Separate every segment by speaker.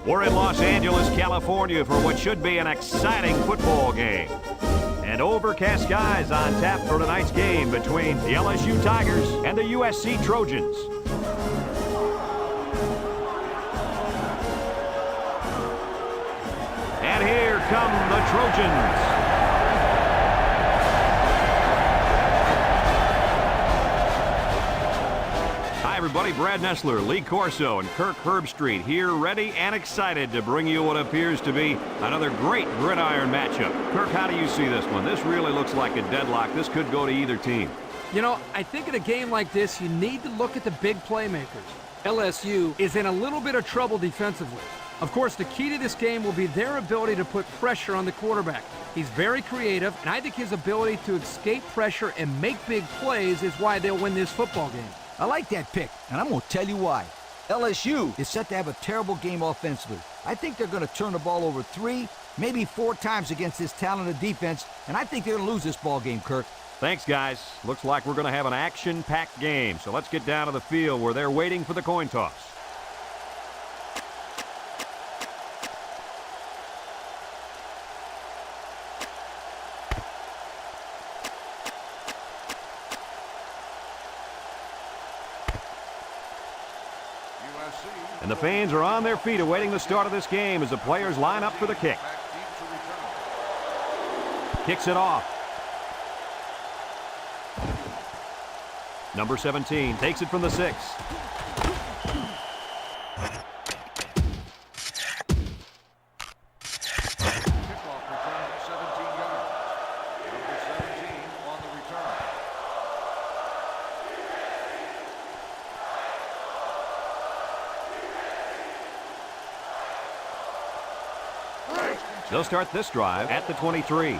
Speaker 1: We're in Los Angeles, California for what should be an exciting football game. And overcast skies on tap for tonight's game between the LSU Tigers and the USC Trojans. And here come the Trojans. Everybody, Brad Nessler, Lee Corso, and Kirk Herbstreit here, ready and excited to bring you what appears to be another great gridiron matchup. Kirk, how do you see this one? This really looks like a deadlock. This could go to either team.
Speaker 2: You know, I think in a game like this, you need to look at the big playmakers. LSU is in a little bit of trouble defensively. Of course, the key to this game will be their ability to put pressure on the quarterback. He's very creative, and I think his ability to escape pressure and make big plays is why they'll win this football game.
Speaker 3: I like that pick, and I'm going to tell you why. LSU is set to have a terrible game offensively. I think they're going to turn the ball over 3, maybe 4 times against this talented defense, and I think they're going to lose this ball game, Kirk.
Speaker 1: Thanks, guys. Looks like we're going to have an action-packed game, so let's get down to the field where they're waiting for the coin toss. And the fans are on their feet awaiting the start of this game as the players line up for the kick. Kicks it off. Number 17 takes it from the 6. They'll start this drive at the 23.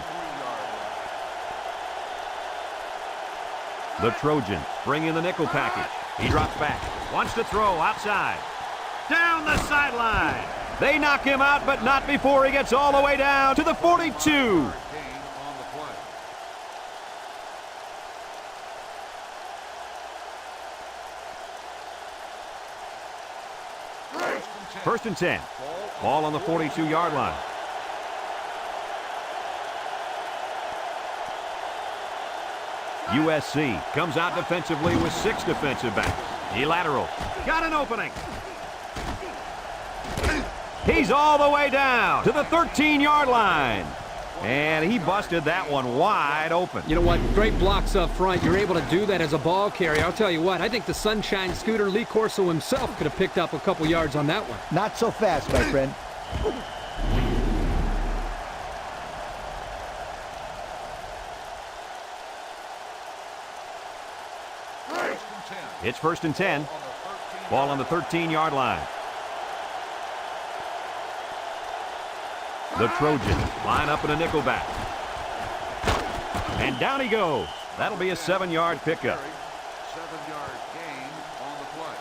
Speaker 1: The Trojans bring in the nickel package. He drops back. Wants to throw outside. Down the sideline. They knock him out, but not before he gets all the way down to the 42. First and 10. Ball on the 42-yard line. USC comes out defensively with 6 defensive backs. He lateral. Got an opening. He's all the way down to the 13-yard line. And he busted that one wide open.
Speaker 2: You know what? Great blocks up front. You're able to do that as a ball carrier. I'll tell you what, I think the Sunshine Scooter, Lee Corso himself, could have picked up a couple yards on that one.
Speaker 3: Not so fast, my friend.
Speaker 1: It's first and 10. Ball on the 13-yard line. The Trojans line up in a nickel back. And down he goes. That'll be a 7-yard pickup.
Speaker 4: 7-yard gain on the play.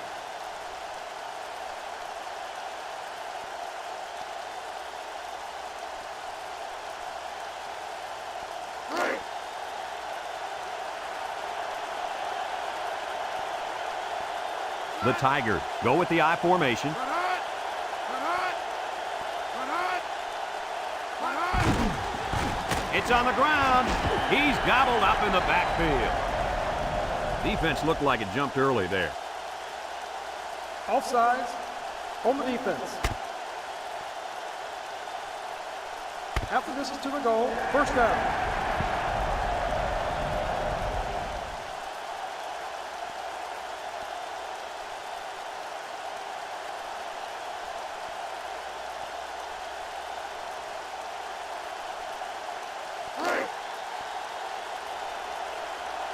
Speaker 1: The Tigers go with the I formation. It's on the ground. He's gobbled up in the backfield. Defense looked like it jumped early there.
Speaker 5: Offsides on the defense. After this is to the goal, first down.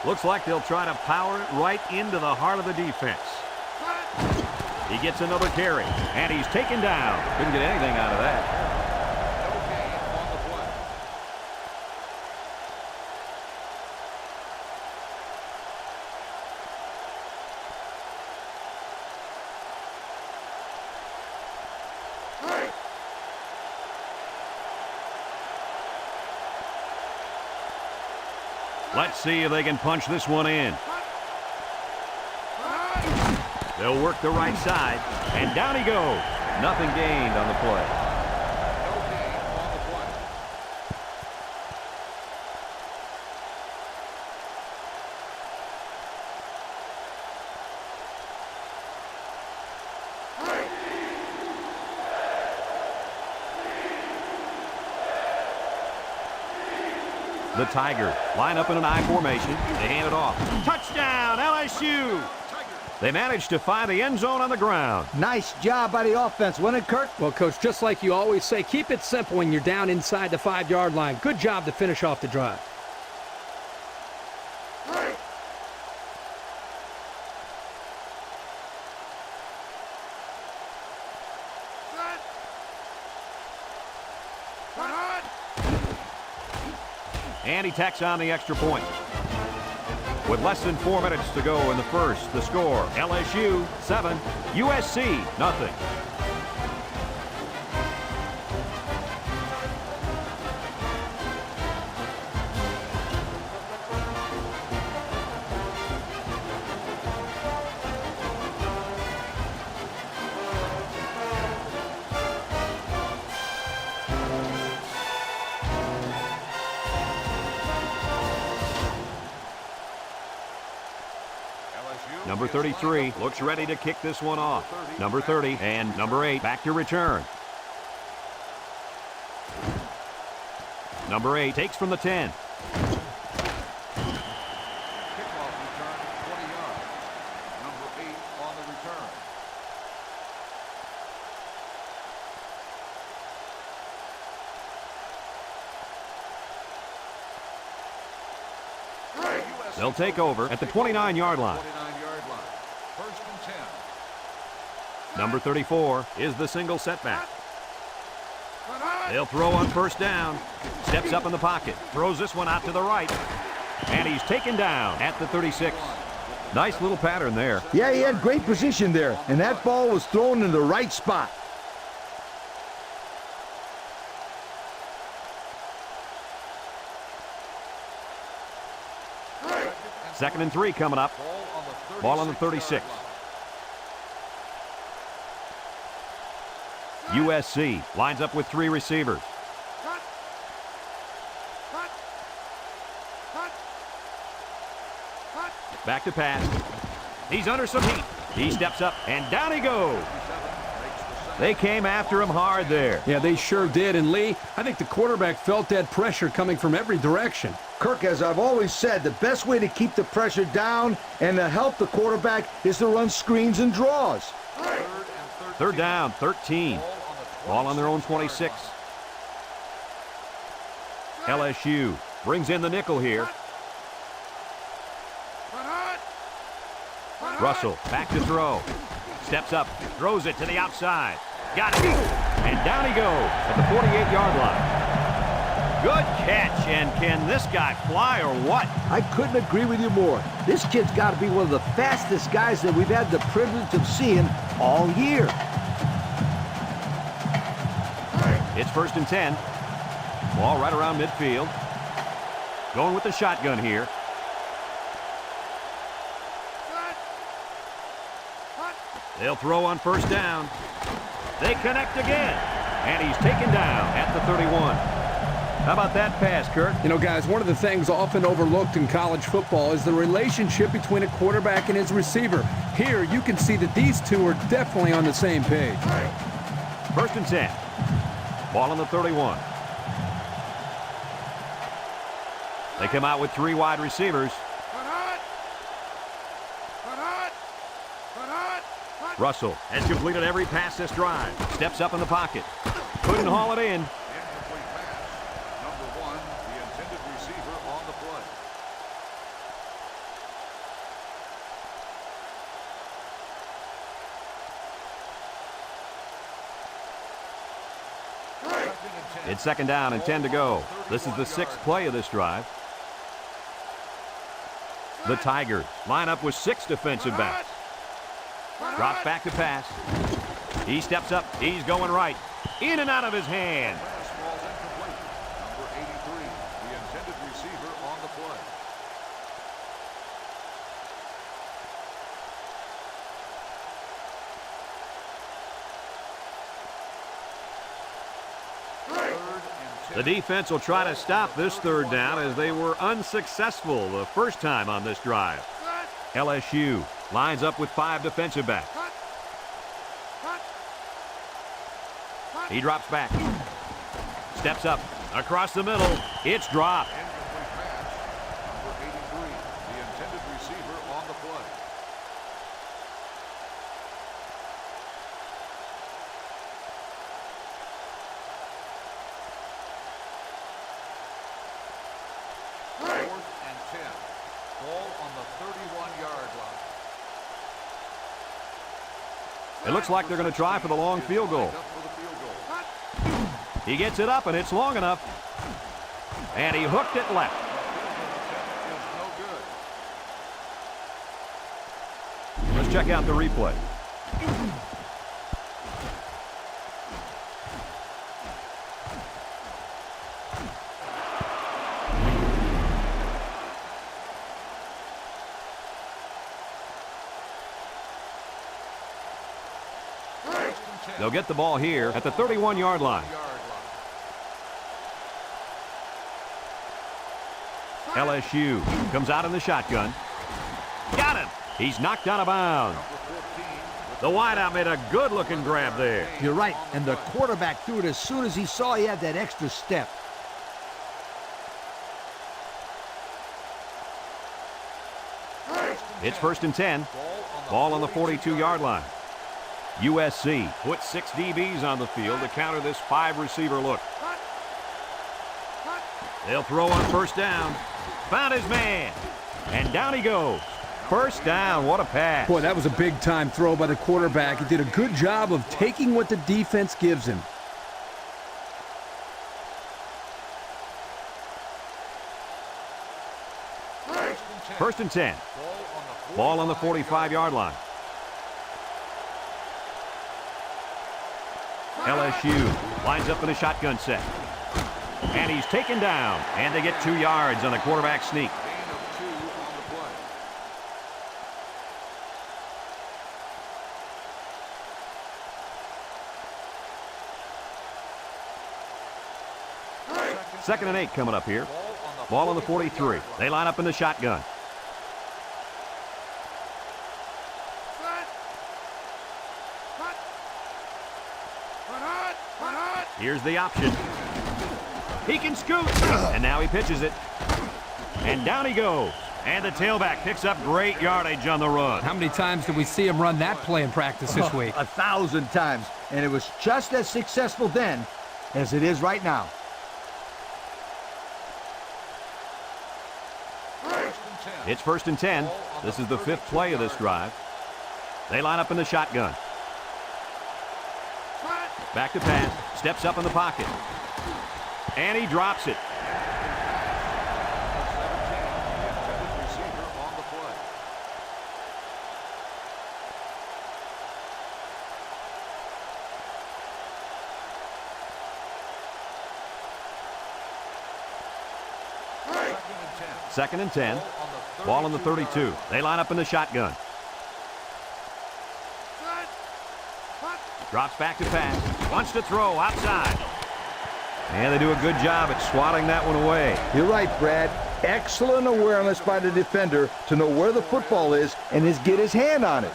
Speaker 1: Looks like they'll try to power it right into the heart of the defense. He gets another carry, and he's taken down. Couldn't get anything out of that. Let's see if they can punch this one in. They'll work the right side, and down he goes. Nothing gained on the play.
Speaker 4: No gain on the play.
Speaker 1: The Tigers line up in an I formation. They hand it off. Touchdown, LSU! They managed to find the end zone on the ground.
Speaker 3: Nice job by the offense, wasn't it, Kirk?
Speaker 2: Well, Coach, just like you always say, keep it simple when you're down inside the 5-yard line. Good job to finish off the drive.
Speaker 1: And he tacks on the extra point. With less than 4 minutes to go in the first, the score, LSU 7, USC nothing. Number 33 looks ready to kick this one off. Number 30 and number 8 back to return. Number 8 takes from the 10.
Speaker 4: Kickoff return, 20 yards. Number 8 on the return.
Speaker 1: They'll take over at the 29-yard line.
Speaker 4: 29-yard line. First and 10.
Speaker 1: Number 34 is the single setback. They'll throw on first down. Steps up in the pocket. Throws this one out to the right. And he's taken down at the 36. Nice little pattern there.
Speaker 3: Yeah, he had great position there, and that ball was thrown in the right spot.
Speaker 1: Second and 3 coming up. Ball on the 36. USC lines up with 3 receivers. Back to pass. He's under some heat. He steps up, and down he goes. They came after him hard there.
Speaker 2: Yeah, they sure did. And Lee, I think the quarterback felt that pressure coming from every direction.
Speaker 3: Kirk, as I've always said, the best way to keep the pressure down and to help the quarterback is to run screens and draws.
Speaker 1: Third down, 13. Ball on their own 26. LSU brings in the nickel here. Russell back to throw. Steps up, throws it to the outside. Got it. And down he goes at the 48-yard line. Good catch, and can this guy fly or what?
Speaker 3: I couldn't agree with you more. This kid's got to be one of the fastest guys that we've had the privilege of seeing all year.
Speaker 1: It's first and 10. Ball right around midfield. Going with the shotgun here. They'll throw on first down. They connect again. And he's taken down at the 31. How about that pass, Kurt?
Speaker 2: You know, guys, one of the things often overlooked in college football is the relationship between a quarterback and his receiver. Here, you can see that these two are definitely on the same page.
Speaker 1: First and 10. Ball on the 31. They come out with 3 wide receivers. Russell has completed every pass this drive. Steps up in the pocket. Couldn't haul it in.
Speaker 4: Incomplete pass. Number 1, the intended receiver on the play.
Speaker 1: It's second down and 10 to go. This is the 6th play of this drive. The Tigers line up with 6 defensive backs. Drops back to pass. He steps up. He's going right. In and out of his hand.
Speaker 4: Pass falls incomplete. Number 83, the intended receiver on the play.
Speaker 1: The defense will try to stop this third down as they were unsuccessful the first time on this drive. LSU lines up with 5 defensive backs. He drops back. Steps up. Across the middle. It's dropped.
Speaker 4: Number 83, the intended receiver on the play. Fourth and 10. Ball on the 31-yard line.
Speaker 1: It looks like they're going to try for the long field goal.
Speaker 4: Up for the field goal.
Speaker 1: He gets it up, and it's long enough. And he hooked it left.
Speaker 4: Is no good.
Speaker 1: Let's check out the replay. They'll get the ball here at the 31-yard line. LSU comes out in the shotgun. Got him. He's knocked out of bounds. The wideout made a good-looking grab there.
Speaker 3: You're right, and the quarterback threw it as soon as he saw he had that extra step.
Speaker 1: It's 1st and 10. Ball on the 42-yard line. USC puts 6 DBs on the field to counter this 5-receiver look. They'll throw on 1st down. Found his man. And down he goes. 1st down. What a pass.
Speaker 2: Boy, that was a big-time throw by the quarterback. He did a good job of taking what the defense gives him.
Speaker 1: First and 10. Ball on the 45-yard line. LSU lines up in a shotgun set. And he's taken down. And they get 2 yards on the quarterback sneak.
Speaker 4: Gain of 2 on the play.
Speaker 1: 2nd and 8 coming up here. Ball on the 43. They line up in the shotgun. Here's the option. He can scoot. And now he pitches it. And down he goes. And the tailback picks up great yardage on the run.
Speaker 2: How many times did we see him run that play in practice this week?
Speaker 3: 1,000 times, and it was just as successful then as it is right now.
Speaker 1: It's 1st and 10. This is the 5th play of this drive. They line up in the shotgun. Back to pass. Steps up in the pocket. And he drops it. Second and 10. Ball on the 32. They line up in the shotgun. Drops back to pass. Wants to throw outside. And they do a good job at swatting that one away.
Speaker 3: You're right, Brad. Excellent awareness by the defender to know where the football is and get his hand on it.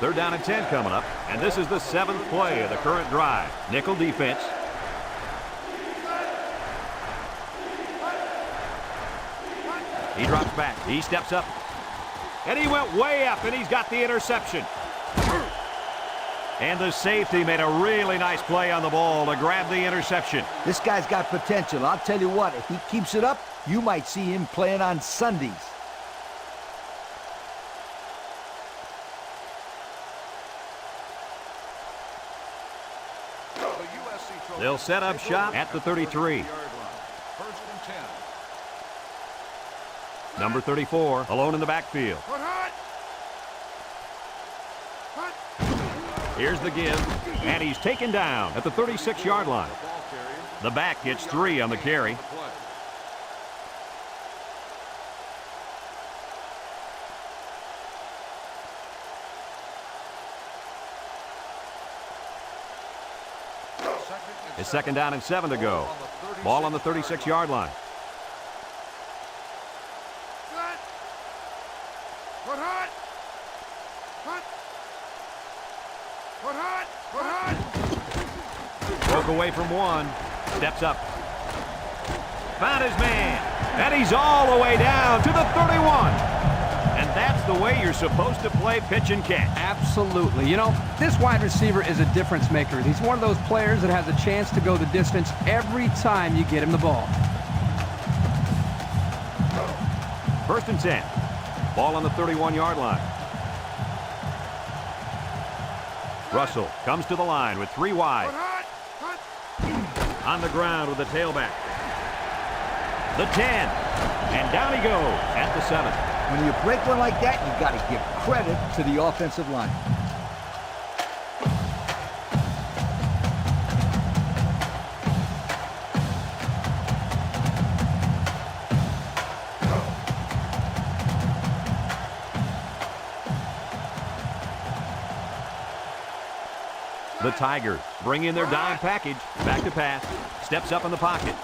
Speaker 1: Third down and 10 coming up. And this is the 7th play of the current drive. Nickel defense. He drops back. He steps up. And he went way up, and he's got the interception. And the safety made a really nice play on the ball to grab the interception.
Speaker 3: This guy's got potential. I'll tell you what, if he keeps it up, you might see him playing on Sundays.
Speaker 1: They'll set up shop at the 33. Number 34, alone in the backfield. Here's the give, and he's taken down at the 36-yard line. The back gets 3 on the carry. It's 2nd down and 7 to go. Ball on the 36-yard line. Broke away from one. Steps up. Found his man. And he's all the way down to the 31. And that's the way you're supposed to play pitch and catch.
Speaker 2: Absolutely. You know, this wide receiver is a difference maker. He's one of those players that has a chance to go the distance every time you get him the ball.
Speaker 1: 1st and 10. Ball on the 31-yard line. Russell comes to the line with 3 wide. On the ground with the tailback. The 10. And down he goes at the 7.
Speaker 3: When you break one like that, you got to give credit to the offensive line.
Speaker 1: The Tigers bring in their dime package. Back to pass. Steps up in the pocket.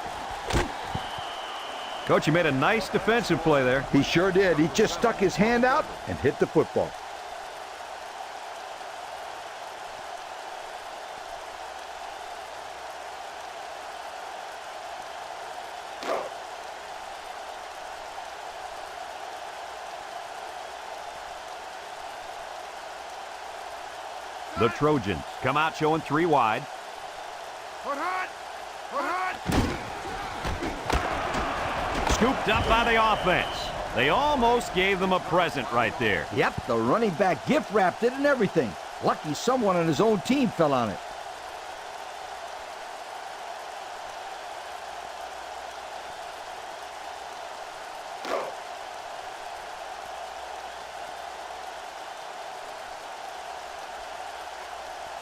Speaker 1: Coach, you made a nice defensive play there.
Speaker 3: He sure did. He just stuck his hand out and hit the football.
Speaker 1: The Trojans come out showing 3 wide. Scooped up by the offense. They almost gave them a present right there.
Speaker 3: Yep, the running back gift wrapped it and everything. Lucky someone on his own team fell on it.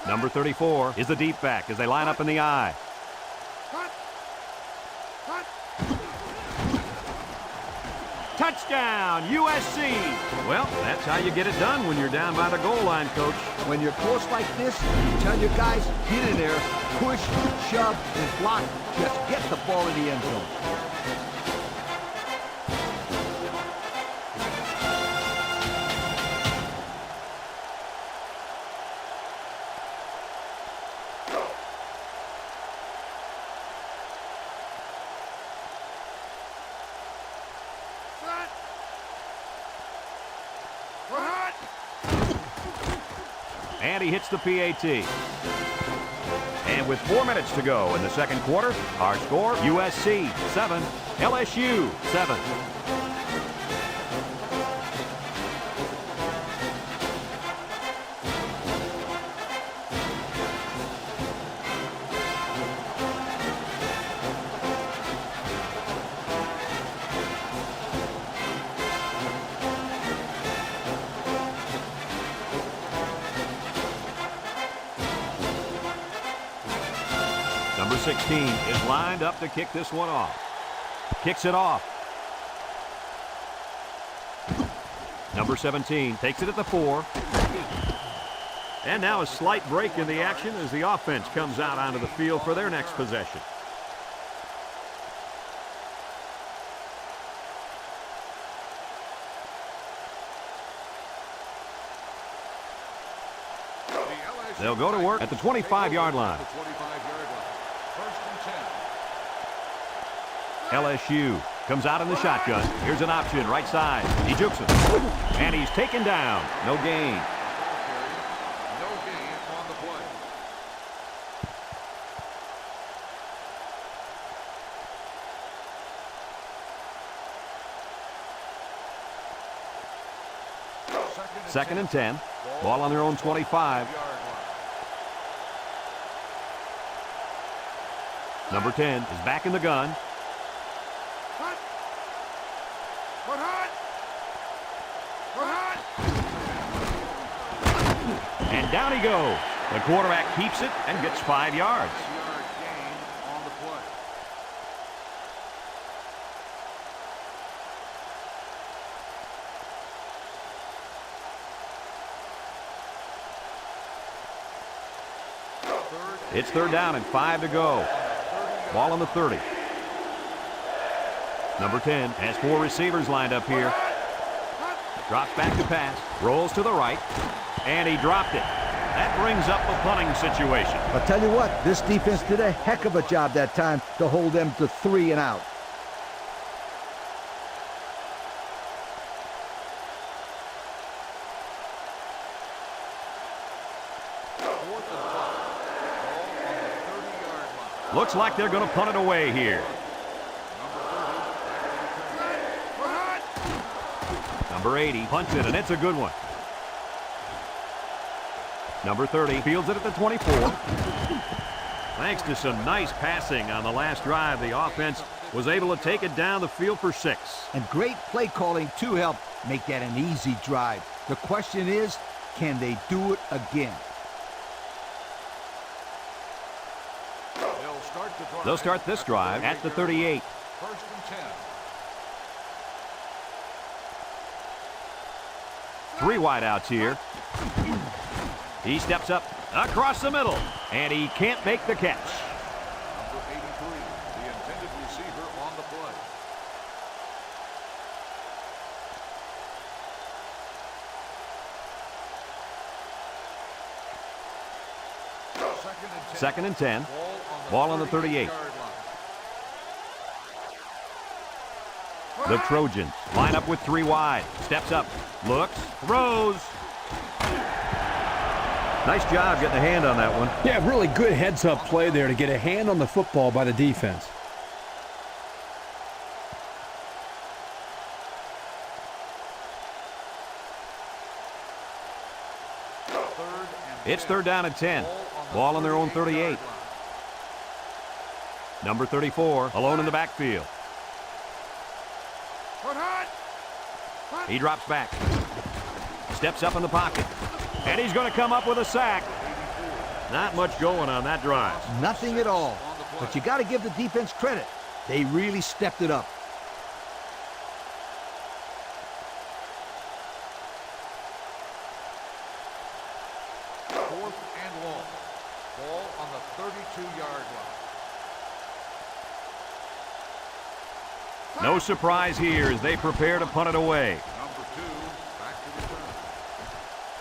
Speaker 1: Number 34 is the deep back as they line up in the I. Touchdown, USC. Well, that's how you get it done when you're down by the goal line, Coach.
Speaker 3: When you're close like this, you tell your guys, get in there, push, shove, and block. Just get the ball in the end zone.
Speaker 1: And he hits the PAT. And with 4 minutes to go in the 2nd quarter, our score, USC 7, LSU 7. Number 16 is lined up to kick this one off. Kicks it off. Number 17 takes it at the 4. And now a slight break in the action as the offense comes out onto the field for their next possession. They'll go to work at the 25-yard line. LSU comes out in the shotgun. Here's an option, right side. He jukes him. And he's taken down. No gain.
Speaker 4: No gain on the play.
Speaker 1: Second and 10. Ball on their own 25. Number 10 is back in the gun. And down he goes. The quarterback keeps it and gets 5 yards.
Speaker 4: Yard gain on the play.
Speaker 1: It's third down and 5 to go. Ball on the 30. Number 10 has 4 receivers lined up here. Drops back to pass. Rolls to the right. And he dropped it. That brings up the punting situation.
Speaker 3: I'll tell you what, this defense did a heck of a job that time to hold them to 3 and out.
Speaker 1: Looks like they're going to punt it away here. Number 80 punts it, and it's a good one. Number 30 fields it at the 24. Thanks to some nice passing on the last drive, the offense was able to take it down the field for 6.
Speaker 3: And great play calling to help make that an easy drive. The question is, can they do it again?
Speaker 1: They'll start this drive at the 38.
Speaker 4: First and 10.
Speaker 1: 3 wideouts here. He steps up across the middle, and he can't make the catch.
Speaker 4: Number 83, the intended receiver on the play.
Speaker 1: Second and 10. Ball on the 38. The Trojans line up with 3 wide. Steps up, looks, throws. Nice job getting a hand on that one.
Speaker 2: Yeah, really good heads-up play there to get a hand on the football by the defense.
Speaker 1: It's third down and 10. Ball on their own 38. Number 34, alone in the backfield. He drops back. Steps up in the pocket. And he's going to come up with a sack. Not much going on that drive.
Speaker 3: Nothing at all. But you got to give the defense credit. They really stepped it up.
Speaker 4: Fourth and long. Ball on the 32-yard line.
Speaker 1: No surprise here as they prepare to punt it away.
Speaker 4: Number 2, back to return.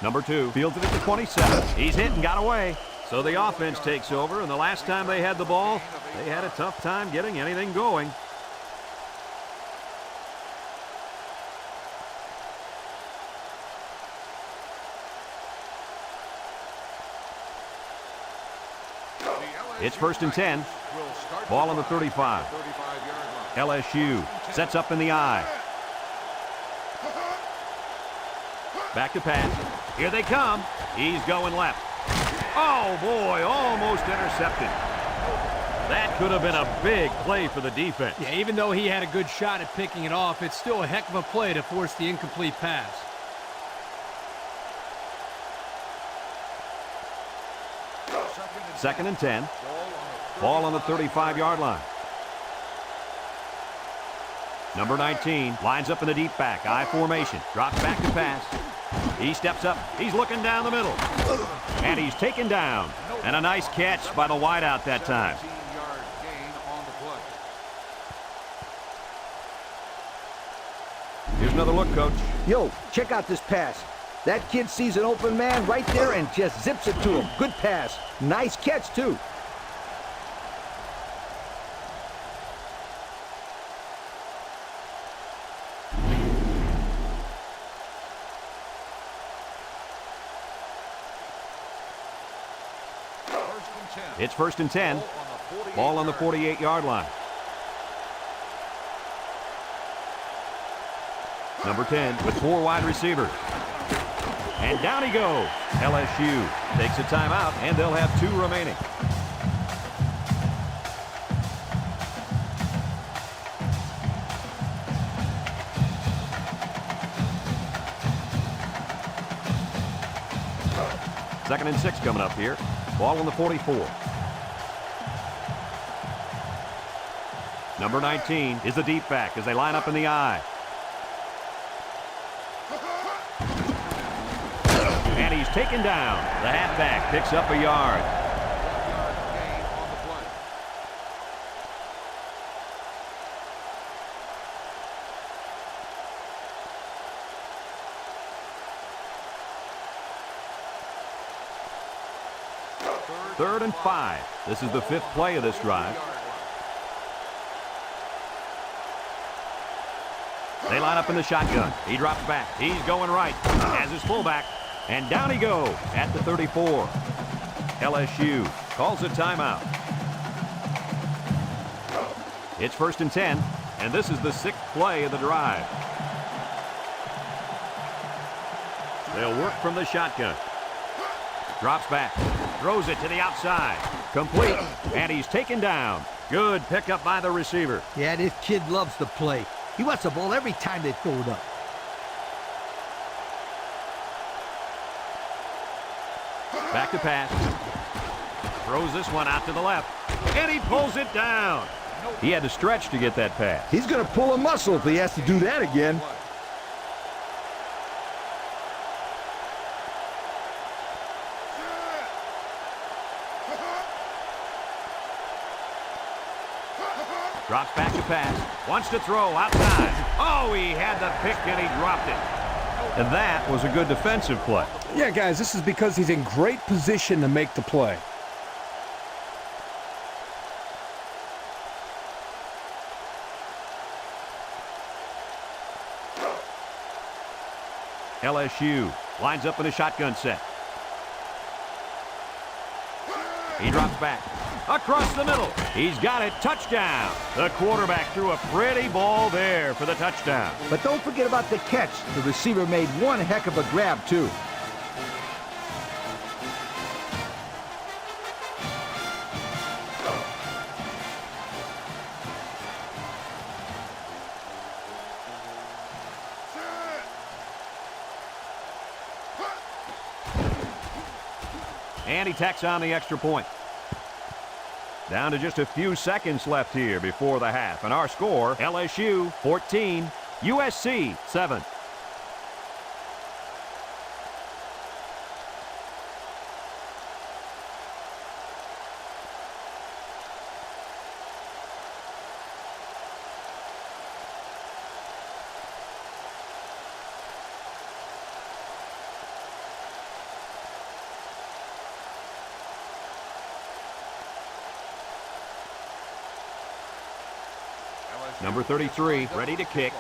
Speaker 1: Number 2 fields it at the 27. He's hit and got away. So the offense takes over, and the last time they had the ball, they had a tough time getting anything going. It's first and 10. Ball on the 35. LSU sets up in the I. Back to pass. Here they come. He's going left. Oh, boy, almost intercepted. That could have been a big play for the defense.
Speaker 2: Yeah, even though he had a good shot at picking it off, it's still a heck of a play to force the incomplete pass.
Speaker 1: Second and 10. Ball on the 35-yard line. Number 19 lines up in the deep back. I formation. Drops back to pass. He steps up. He's looking down the middle. And he's taken down. And a nice catch by the wideout that time.
Speaker 4: 17-yard gain on the play.
Speaker 1: Here's another look, Coach.
Speaker 3: Yo, check out this pass. That kid sees an open man right there and just zips it to him. Good pass. Nice catch, too.
Speaker 1: It's first and 10. Ball on the 48-yard line. Number 10 with 4 wide receivers. And down he goes. LSU takes a timeout, and they'll have 2 remaining. Second and 6 coming up here. Ball on the 44. Number 19 is the deep back as they line up in the I. And he's taken down. The halfback picks up a yard. 3rd and 5. This is the 5th play of this drive. They line up in the shotgun. He drops back. He's going right. Has his fullback. And down he goes at the 34. LSU calls a timeout. It's 1st and 10, and this is the 6th play of the drive. They'll work from the shotgun. Drops back. Throws it to the outside. Complete, and he's taken down. Good pickup by the receiver.
Speaker 3: Yeah, this kid loves to play. He wants the ball every time they throw it up.
Speaker 1: Back to pass. Throws this one out to the left. And he pulls it down. He had to stretch to get that pass.
Speaker 6: He's going to pull a muscle if he has to do that again.
Speaker 1: Drops back to pass. Wants to throw outside. Oh, he had the pick and he dropped it. And that was a good defensive play.
Speaker 2: Yeah, guys, this is because he's in great position to make the play.
Speaker 1: LSU lines up in a shotgun set. He drops back. Across the middle. He's got it. Touchdown. The quarterback threw a pretty ball there for the touchdown.
Speaker 3: But don't forget about the catch. The receiver made one heck of a grab, too.
Speaker 1: And he tacks on the extra point. Down to just a few seconds left here before the half. And our score, LSU 14, USC 7. Number 33, ready to kick.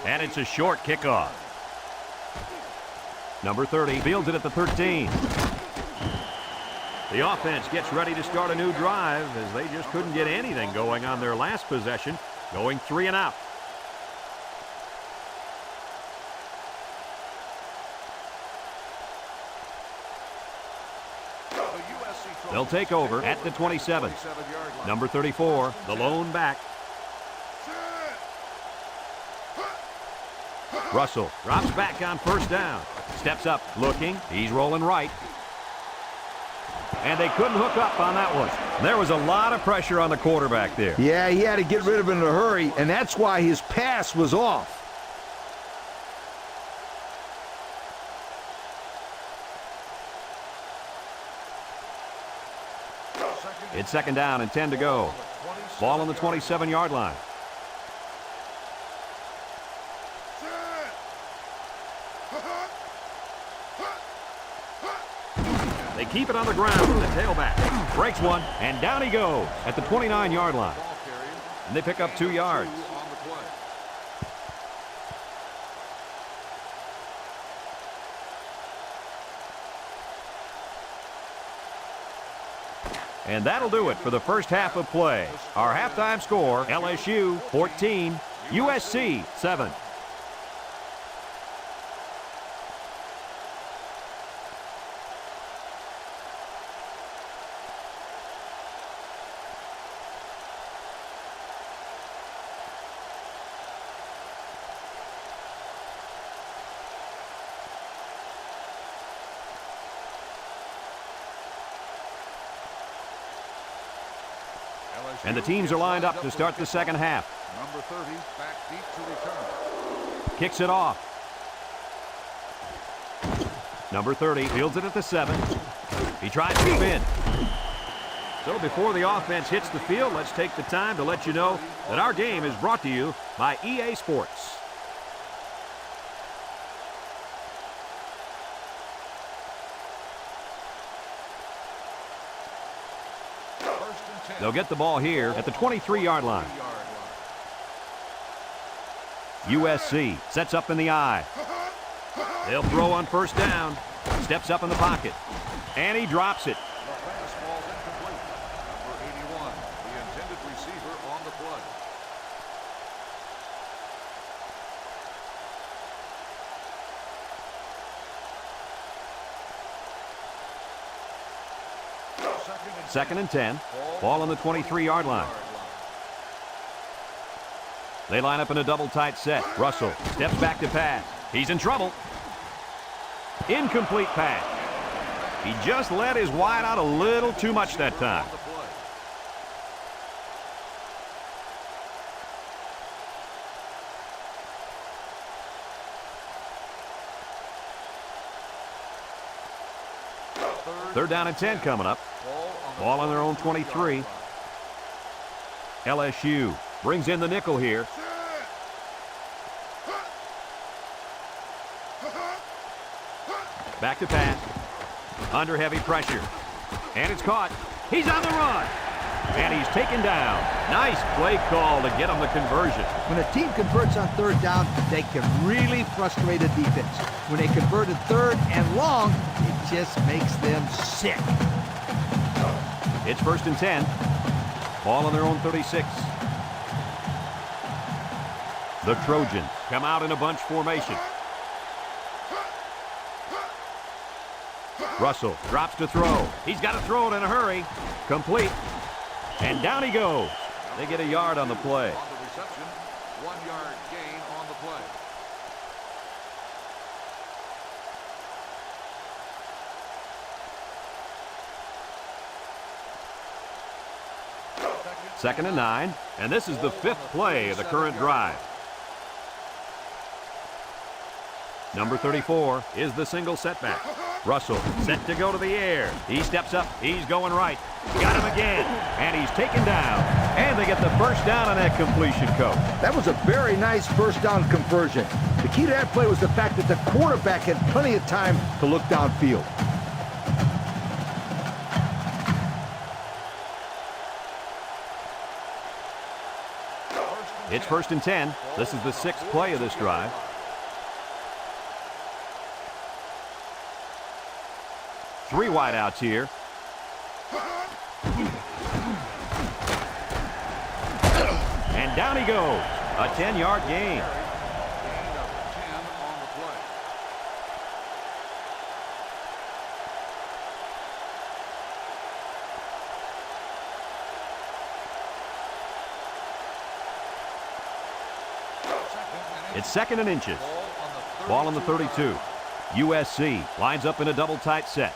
Speaker 1: And it's a short kickoff. Number 30 fields it at the 13. The offense gets ready to start a new drive as they just couldn't get anything going on their last possession, going 3 and out. They'll take over at the 27. Number 34, the lone back. Russell drops back on first down. Steps up, looking. He's rolling right. And they couldn't hook up on that one. There was a lot of pressure on the quarterback there.
Speaker 6: Yeah, he had to get rid of it in a hurry, and that's why his pass was off.
Speaker 1: It's 2nd down and 10 to go. Ball on the 27-yard line. They keep it on the ground with the tailback. Breaks one, and down he goes at the 29-yard line. And they pick up 2 yards. And that'll do it for the first half of play. Our halftime score, LSU 14, USC 7. And the teams are lined up to start the second half.
Speaker 4: Number 30 back deep to return.
Speaker 1: Kicks it off. Number 30 fields it at the 7. He tries to spin. So before the offense hits the field, let's take the time to let you know that our game is brought to you by EA Sports. They'll get the ball here at the 23-yard line. USC sets up in the I. They'll throw on first down. Steps up in the pocket. And he drops it.
Speaker 4: The pass ball's incomplete. Number 81, the intended receiver on the play.
Speaker 1: Second and 10. Ball on the 23-yard line. They line up in a double tight set. Russell steps back to pass. He's in trouble. Incomplete pass. He just let his wide out a little too much that time. Third down and 10 coming up. Ball on their own 23. LSU brings in the nickel here. Back to pass. Under heavy pressure. And it's caught. He's on the run. And he's taken down. Nice play call to get him the conversion.
Speaker 3: When a team converts on third down, they can really frustrate a defense. When they converted third and long, it just makes them sick.
Speaker 1: It's first and 10. Ball on their own 36. The Trojans come out in a bunch formation. Russell drops to throw. He's got to throw it in a hurry. Complete. And down he goes. They get a yard on the play.
Speaker 4: On the reception, 1 yard gain on the play.
Speaker 1: Second and 9. And this is the 5th play of the current drive. Number 34 is the single setback. Russell set to go to the air. He steps up. He's going right. Got him again. And he's taken down. And they get the first down on that completion, Coach.
Speaker 6: That was a very nice first down conversion. The key to that play was the fact that the quarterback had plenty of time to look downfield.
Speaker 1: It's first and 10. This is the 6th play of this drive. Three wideouts here. And down he goes. A 10-yard gain.
Speaker 4: Gain of 10 on the play.
Speaker 1: It's second and inches. Ball on the 32. USC lines up in a double tight set.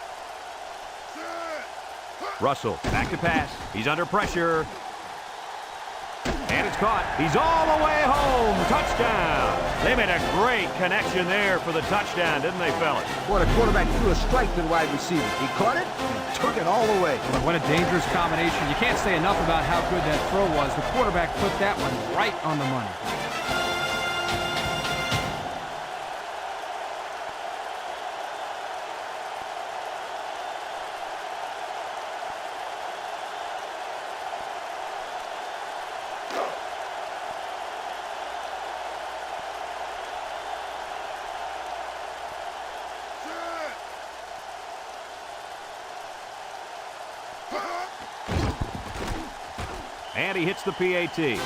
Speaker 1: Russell back to pass. He's under pressure. And it's caught. He's all the way home. Touchdown. They made a great connection there for the touchdown, didn't they, fellas?
Speaker 3: Boy, the quarterback threw a strike to the wide receiver. He caught it and took it all the way.
Speaker 2: What a dangerous combination. You can't say enough about how good that throw was. The quarterback put that one right on the money.
Speaker 1: And he hits the PAT.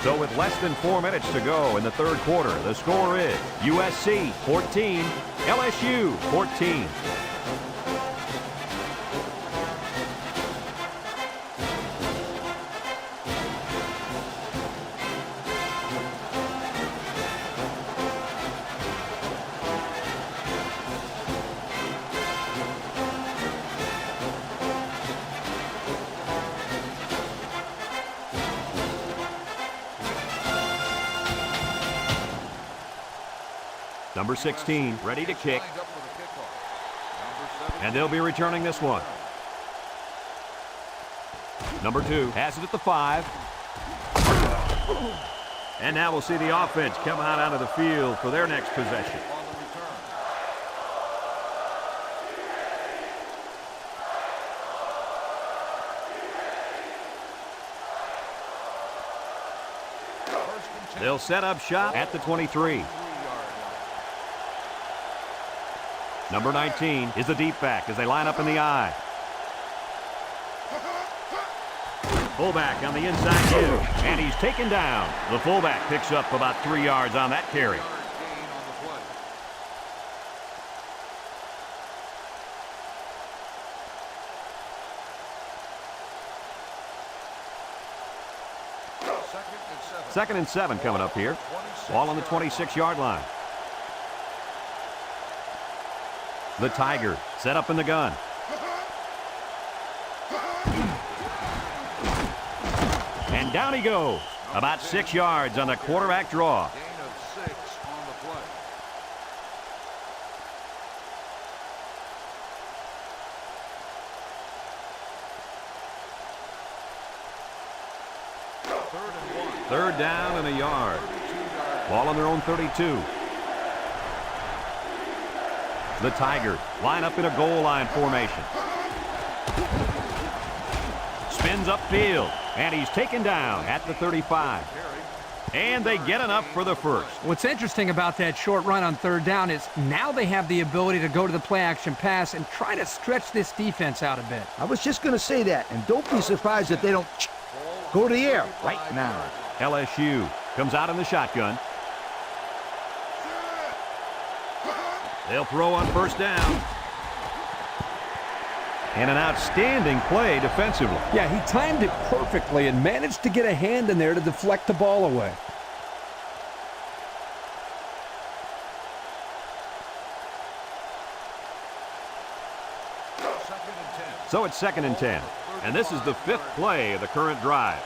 Speaker 1: So with less than 4 minutes to go in the third quarter, the score is USC 14, LSU 14. Number 16 ready to kick. And they'll be returning this one. Number 2 has it at the 5. And now we'll see the offense come out onto the field for their next possession. They'll set up shop at the 23. Number 19 is the deep back as they line up in the I. Fullback on the inside give, and he's taken down. The fullback picks up about 3 yards on that carry. Second and 7 coming up here. Ball on the 26-yard line. The Tigers set up in the gun. And down he goes. About 6 yards on the quarterback draw.
Speaker 4: Gain of 6 on the play.
Speaker 1: Third down and a yard. Ball on their own 32. The Tigers line up in a goal line formation. Spins upfield, and he's taken down at the 35. And they get enough for the first.
Speaker 2: What's interesting about that short run on third down is now they have the ability to go to the play-action pass and try to stretch this defense out a bit.
Speaker 6: I was just going to say that, and don't be surprised if they don't go to the air right now.
Speaker 1: LSU comes out in the shotgun. They'll throw on first down. And an outstanding play defensively.
Speaker 2: Yeah, he timed it perfectly and managed to get a hand in there to deflect the ball away.
Speaker 1: So it's 2nd and 10. And this is the 5th play of the current drive.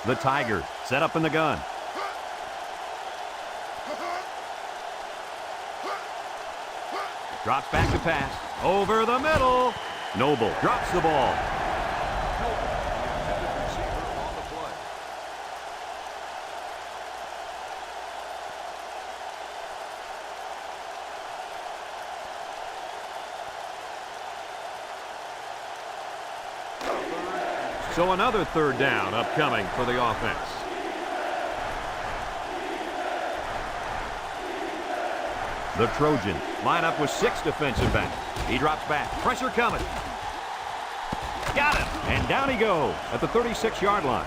Speaker 1: The Tigers set up in the gun. Drops back to pass. Over the middle. Noble drops the ball. So another third down upcoming for the offense. The Trojans line up with 6 defensive backs. He drops back. Pressure coming. Got him. And down he goes at the 36-yard line.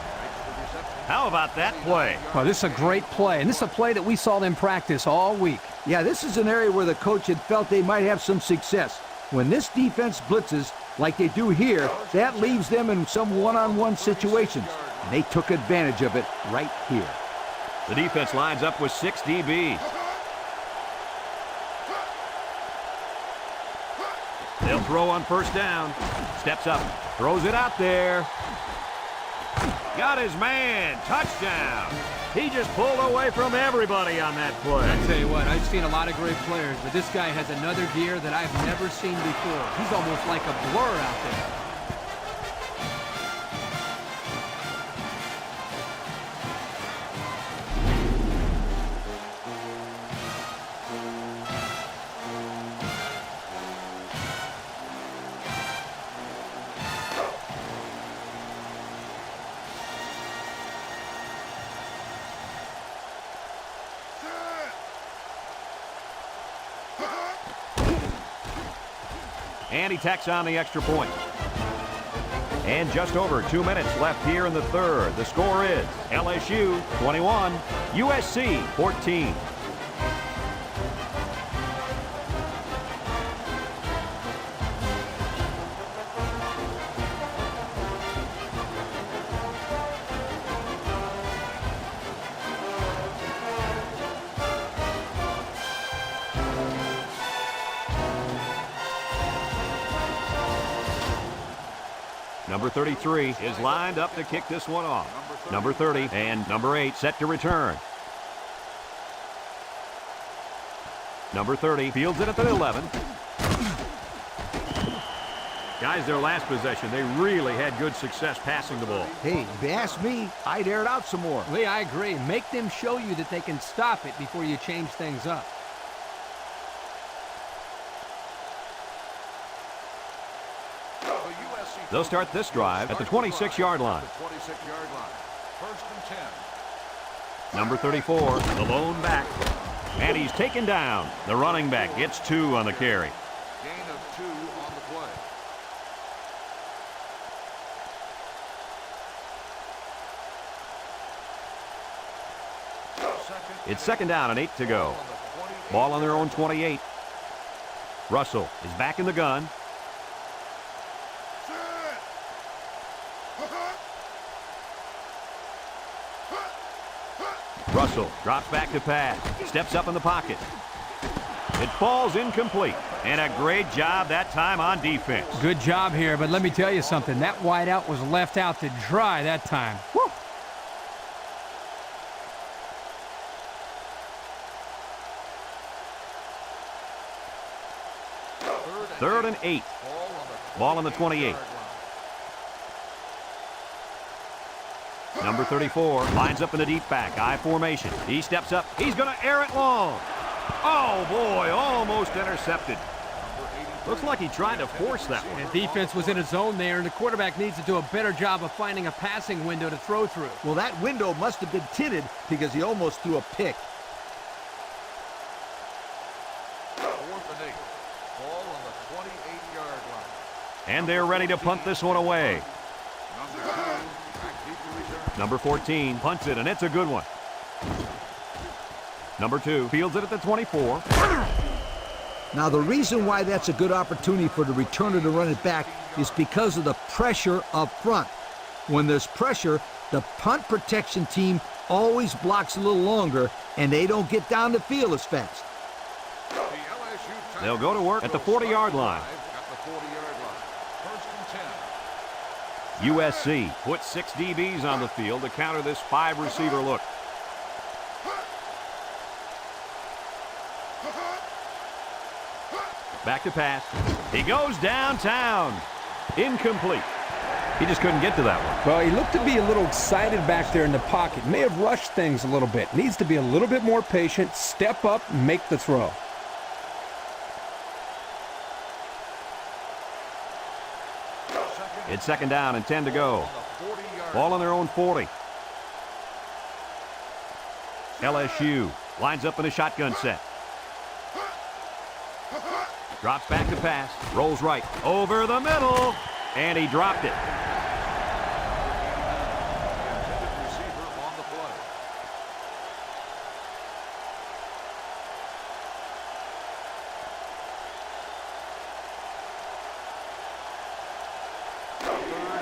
Speaker 1: How about that play?
Speaker 2: Well, this is a great play, and this is a play that we saw them practice all week.
Speaker 6: Yeah, this is an area where the coach had felt they might have some success. When this defense blitzes like they do here, that leaves them in some one-on-one situations. And they took advantage of it right here.
Speaker 1: The defense lines up with 6 DBs. They'll throw on first down. Steps up. Throws it out there. Got his man. Touchdown. He just pulled away from everybody on that play.
Speaker 2: I tell you what, I've seen a lot of great players, but this guy has another gear that I've never seen before. He's almost like a blur out there.
Speaker 1: And he tacks on the extra point. And just over 2 minutes left here in the third. The score is LSU 21, USC 14. Number 33 is lined up to kick this one off. Number 30 and number 8 set to return. Number 30 fields it at the 11. Guys, their last possession, they really had good success passing the ball.
Speaker 6: Hey, if you ask me, I'd air it out some more.
Speaker 2: Lee, I agree. Make them show you that they can stop it before you change things up.
Speaker 1: They'll start this drive at the 26-yard line.
Speaker 4: and 10.
Speaker 1: Number 34, the lone back. And he's taken down. The running back gets 2 on the carry.
Speaker 4: Gain of 2 on the play.
Speaker 1: It's second down and 8 to go. Ball on their own 28. Russell is back in the gun. Russell drops back to pass. Steps up in the pocket. It falls incomplete. And a great job that time on defense.
Speaker 2: Good job here, but let me tell you something. That wideout was left out to dry that time. Woo!
Speaker 1: Third and 8. Ball on the 28. Number 34 lines up in the deep back. I formation. He steps up. He's going to air it long. Oh, boy, almost intercepted. Looks like he tried to force that one.
Speaker 2: The defense was in a zone there, and the quarterback needs to do a better job of finding a passing window to throw through.
Speaker 3: Well, that window must have been tinted because he almost threw a pick.
Speaker 4: 4th and 8. Ball on the 28-yard line.
Speaker 1: And they're ready to punt this one away.
Speaker 4: Number 2, back deep to return.
Speaker 1: Number 14 punts it, and it's a good one. Number 2 fields it at the 24.
Speaker 3: Now, the reason why that's a good opportunity for the returner to run it back is because of the pressure up front. When there's pressure, the punt protection team always blocks a little longer, and they don't get down the field as fast.
Speaker 4: The LSU
Speaker 1: They'll go to work at the 40-yard line.
Speaker 4: At the 40-yard line. 1st and 10.
Speaker 1: USC puts 6 DBs on the field to counter this 5-receiver look. Back to pass. He goes downtown. Incomplete. He just couldn't get to that one.
Speaker 2: Well, he looked to be a little excited back there in the pocket. May have rushed things a little bit. Needs to be a little bit more patient, step up, and make the throw.
Speaker 1: It's second down and 10 to go. Ball on their own 40. LSU lines up in a shotgun set. Drops back to pass. Rolls right. Over the middle. And he dropped it.
Speaker 4: Intended receiver on the play.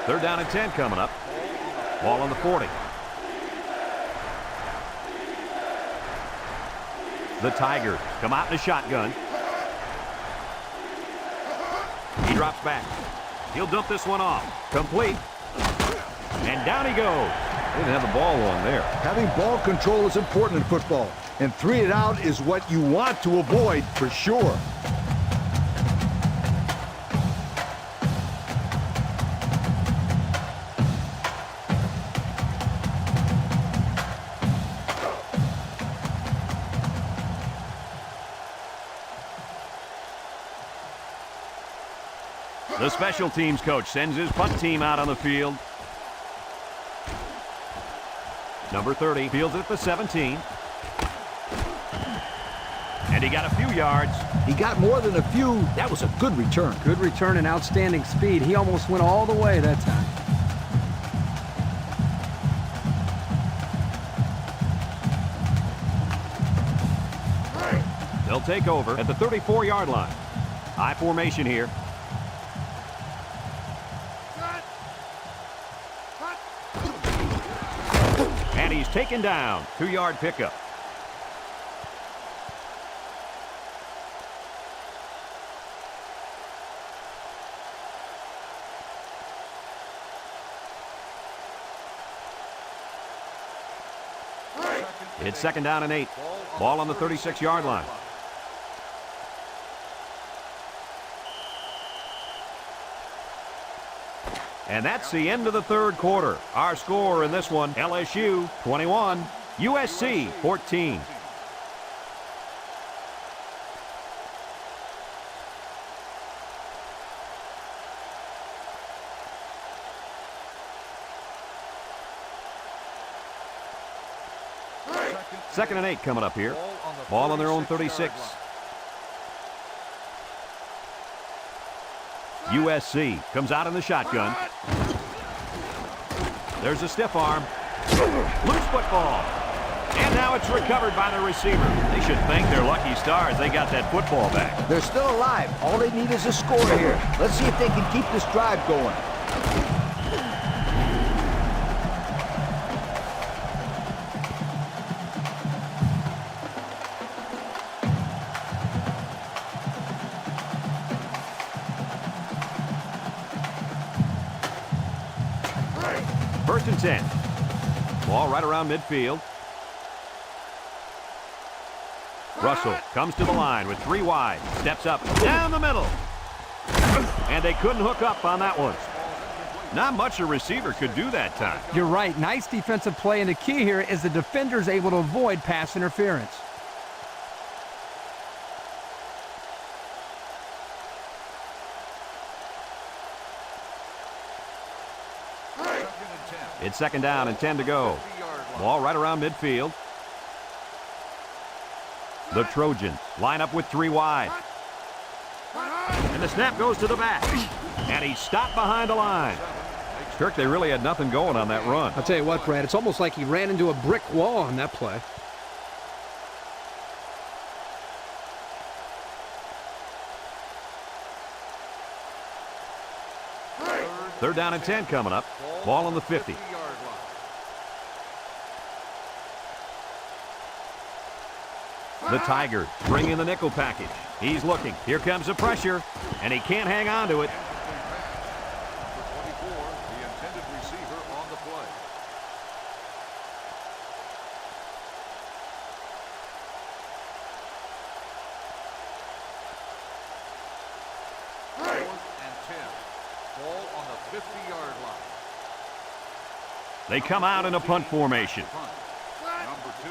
Speaker 1: Third down and 10 coming up. Ball on the 40. The Tigers come out in a shotgun. He drops back. He'll dump this one off. Complete. And down he goes. They didn't have the ball long there.
Speaker 6: Having ball control is important in football, and 3 and out is what you want to avoid for sure.
Speaker 1: The special teams coach sends his punt team out on the field. Number 30 fields it at the 17. And he got a few yards.
Speaker 3: He got more than a few. That was a good return.
Speaker 2: Good return and outstanding speed. He almost went all the way that time.
Speaker 1: They'll take over at the 34-yard line. High formation here. And he's taken down. 2-yard pickup. It's second down and 8. Ball on the 36-yard line. And that's the end of the third quarter. Our score in this one, LSU 21, USC 14. 2nd and 8 coming up here. Ball on their own 36. USC comes out in the shotgun. There's a stiff arm. Loose football. And now it's recovered by the receiver. They should thank their lucky stars they got that football back.
Speaker 3: They're still alive. All they need is a score here. Let's see if they can keep this drive going.
Speaker 1: First and 10. Ball right around midfield. Russell comes to the line with 3 wide. Steps up down the middle. And they couldn't hook up on that one. Not much a receiver could do that time.
Speaker 2: You're right. Nice defensive play, and the key here is the defender's able to avoid pass interference.
Speaker 1: It's 2nd down and 10 to go. Ball right around midfield. The Trojans line up with 3 wide. And the snap goes to the back. And he stopped behind the line. Kirk, they really had nothing going on that run.
Speaker 2: I'll tell you what, Brad, it's almost like he ran into a brick wall on that play.
Speaker 1: Third down and 10 coming up. Ball on the 50. The Tigers bring in the nickel package. He's looking. Here comes the pressure, and he can't hang on to it.
Speaker 4: The intended receiver on the play. Fourth and 10. Ball on the 50-yard line.
Speaker 1: They come out in a punt formation.
Speaker 4: Punt. Number 2,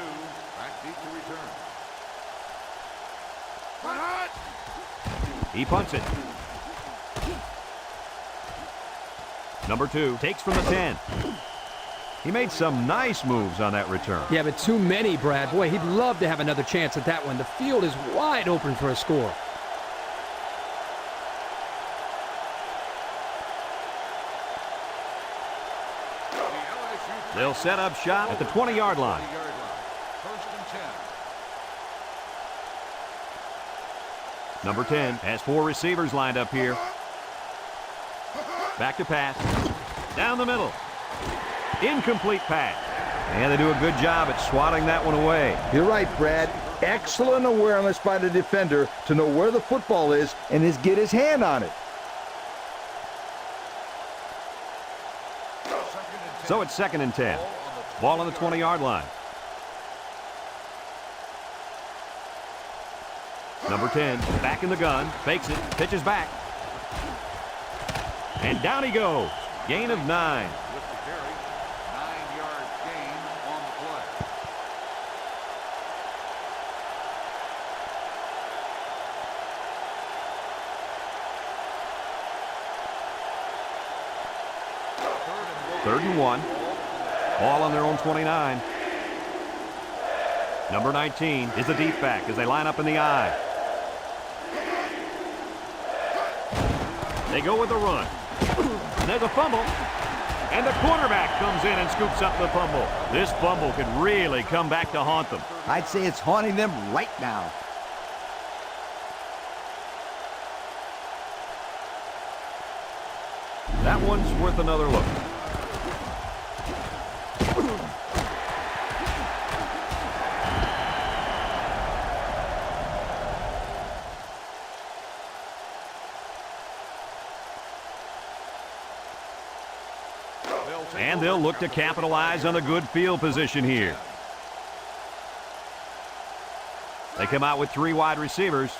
Speaker 4: back deep to return.
Speaker 1: He punts it. Number 2 takes from the 10. He made some nice moves on that return.
Speaker 2: Yeah, but too many, Brad. Boy, he'd love to have another chance at that one. The field is wide open for a score.
Speaker 1: They'll set up shop at the 20-yard line.
Speaker 4: First and 10.
Speaker 1: Number 10 has 4 receivers lined up here. Back to pass. Down the middle. Incomplete pass. And they do a good job at swatting that one away.
Speaker 6: You're right, Brad. Excellent awareness by the defender to know where the football is and get his hand on it.
Speaker 1: So it's 2nd and 10. Ball on the 20-yard line. Number 10 back in the gun. Fakes it. Pitches back. And down he goes. Gain of 9.
Speaker 4: With the carry, 9-yard gain on the play.
Speaker 1: Third and 1. Ball on their own 29. Number 19 is the deep back as they line up in the I. They go with the run. There's a fumble. And the quarterback comes in and scoops up the fumble. This fumble could really come back to haunt them.
Speaker 3: I'd say it's haunting them right now.
Speaker 1: That one's worth another look. And they'll look to capitalize on the good field position here. They come out with 3 wide receivers.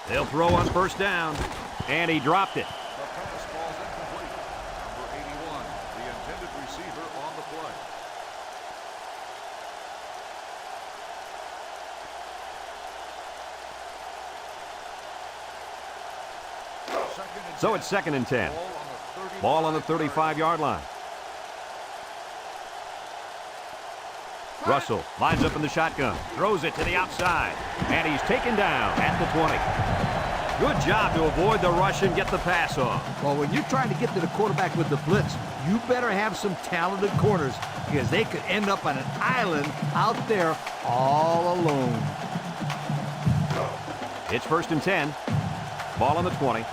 Speaker 1: They'll throw on first down. And he dropped it.
Speaker 4: The pass falls incomplete. Number 81, the intended receiver on the play.
Speaker 1: So it's 2nd and 10. Ball on the 35-yard line. Russell lines up in the shotgun, throws it to the outside, and he's taken down at the 20. Good job to avoid the rush and get the pass off.
Speaker 3: Well, when you're trying to get to the quarterback with the blitz, you better have some talented corners because they could end up on an island out there all alone.
Speaker 1: It's 1st and 10. Ball on the 20.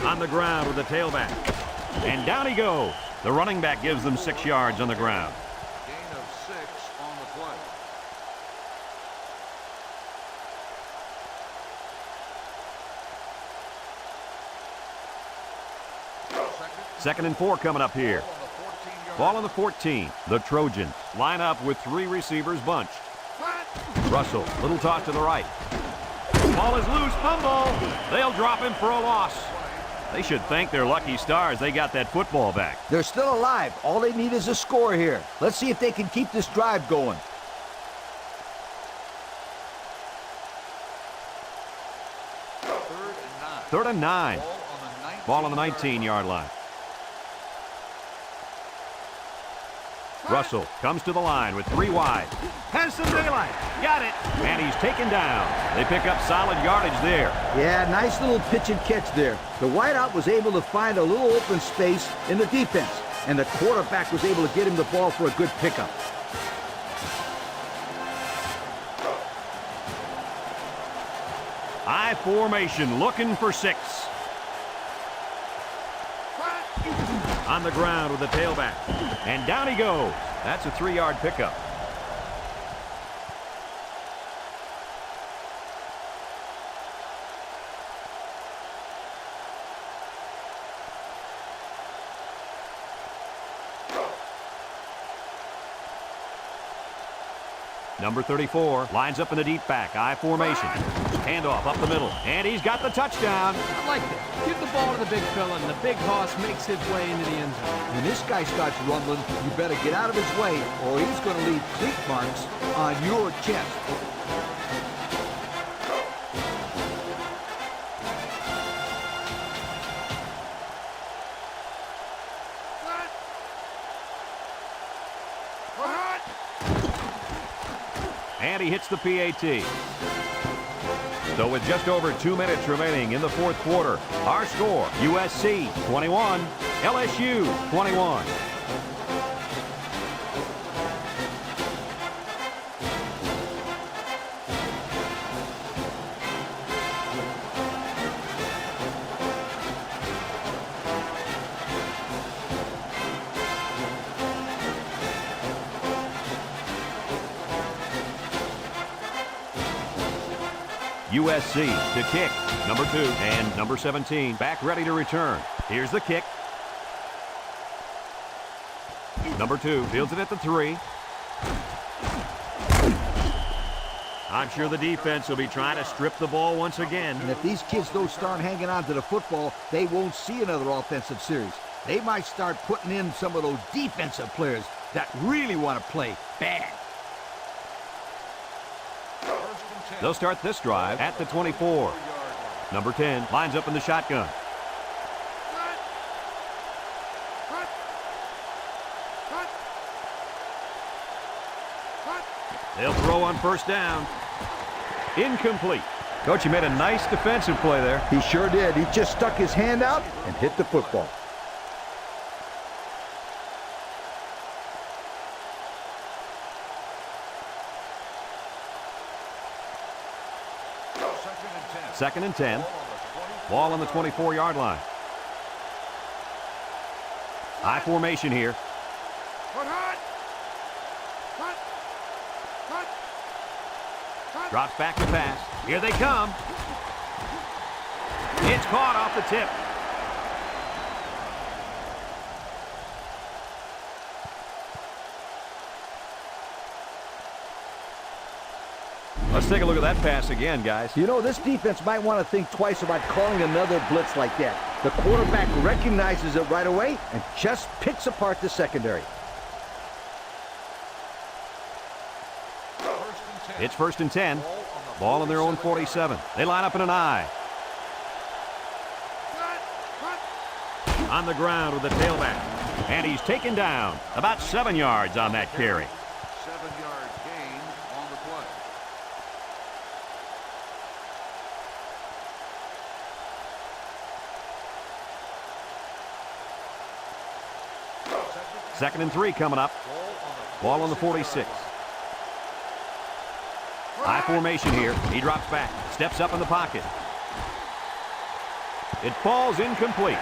Speaker 1: On the ground with the tailback. And down he goes. The running back gives them 6 yards on the ground.
Speaker 4: Gain of 6 on the play.
Speaker 1: Second and 4 coming up here. Ball on the 14. The Trojans line up with 3 receivers bunched. Russell, little toss to the right. Ball is loose, fumble. They'll drop him for a loss. They should thank their lucky stars they got that football back.
Speaker 3: They're still alive. All they need is a score here. Let's see if they can keep this drive going.
Speaker 1: Third and 9. Ball on the 19-yard line. Russell comes to the line with 3 wide. Has some daylight. Got it. And he's taken down. They pick up solid yardage there.
Speaker 3: Yeah, nice little pitch and catch there. The wideout was able to find a little open space in the defense, and the quarterback was able to get him the ball for a good pickup.
Speaker 1: I formation looking for 6. On the ground with the tailback. And down he goes. That's a 3-yard pickup. Number 34 lines up in the deep back, I formation. Handoff up the middle, and he's got the touchdown.
Speaker 2: I like that. Give the ball to the big fella, and the big hoss makes his way into the end zone.
Speaker 3: When this guy starts rumbling, you better get out of his way, or he's going to leave cleat marks on your chest.
Speaker 1: And he hits the PAT. So with just over 2 minutes remaining in the 4th quarter, our score, USC 21, LSU 21. USC to kick. Number 2 and number 17 back ready to return. Here's the kick. Number 2 fields it at the 3. I'm sure the defense will be trying to strip the ball once again.
Speaker 3: And if these kids don't start hanging on to the football, they won't see another offensive series. They might start putting in some of those defensive players that really want to play bad.
Speaker 1: They'll start this drive at the 24. Number 10 lines up in the shotgun. They'll throw on 1st down. Incomplete. Coach, he made a nice defensive play there.
Speaker 6: He sure did. He just stuck his hand out and hit the football.
Speaker 1: Second and 10. Ball on the 24-yard line. High formation here. Drops back to pass. Here they come. It's caught off the tip. Let's take a look at that pass again, guys.
Speaker 6: You know, this defense might want to think twice about calling another blitz like that. The quarterback recognizes it right away and just picks apart the secondary.
Speaker 1: It's 1st and 10. Ball on their own 47. They line up in an I. on the ground with the tailback. And he's taken down about 7 yards on that carry.
Speaker 4: 7-yard gain on the play.
Speaker 1: Second and 3 coming up. Ball on the 46. High formation here. He drops back. Steps up in the pocket. It falls incomplete.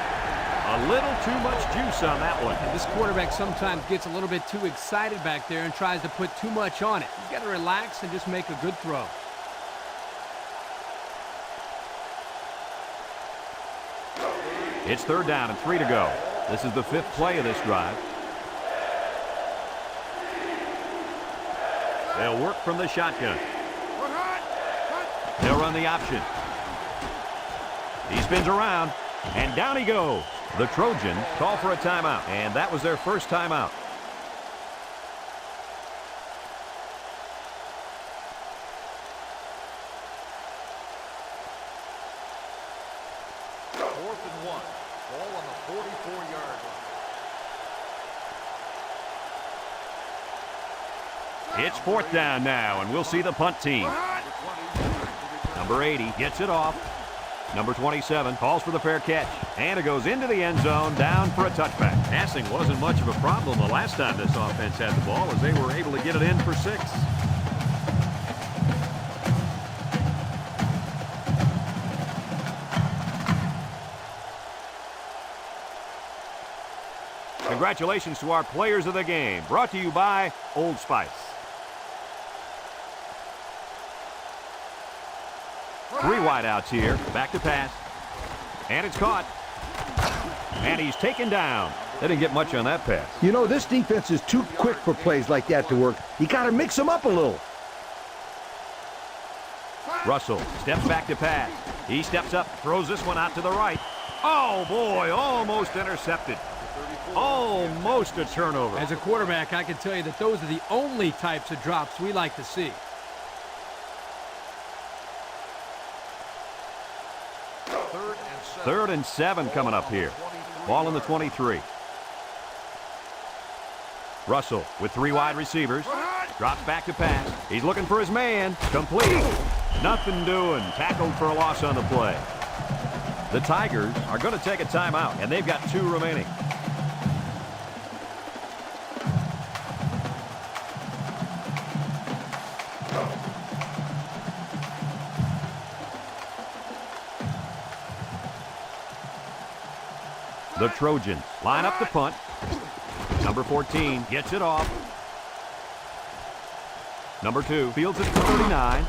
Speaker 1: A little too much juice on that one.
Speaker 2: And this quarterback sometimes gets a little bit too excited back there and tries to put too much on it. He's got to relax and just make a good throw.
Speaker 1: It's 3rd down and 3 to go. This is the 5th play of this drive. They'll work from the shotgun. They'll run the option. He spins around, and down he goes. The Trojans call for a timeout, and that was their first timeout.
Speaker 4: Fourth and 1. Ball on the 44-yard line.
Speaker 1: It's 4th down now, and we'll see the punt team. Number 80 gets it off. Number 27 calls for the fair catch. And it goes into the end zone, down for a touchback. Passing wasn't much of a problem the last time this offense had the ball, as they were able to get it in for 6. Congratulations to our players of the game. Brought to you by Old Spice. 3 wideouts here. Back to pass. And it's caught. And he's taken down. They didn't get much on that pass.
Speaker 6: You know, this defense is too quick for plays like that to work. You got to mix them up a little.
Speaker 1: Russell steps back to pass. He steps up, throws this one out to the right. Oh, boy, almost intercepted. Almost a turnover.
Speaker 2: As a quarterback, I can tell you that those are the only types of drops we like to see.
Speaker 1: Third and 7 coming up here. Ball in the 23. Russell with 3 wide receivers. Drops back to pass. He's looking for his man. Complete. Nothing doing. Tackled for a loss on the play. The Tigers are going to take a timeout, and they've got 2 remaining. The Trojans line up the punt. Number 14 gets it off. Number 2 fields it for 39.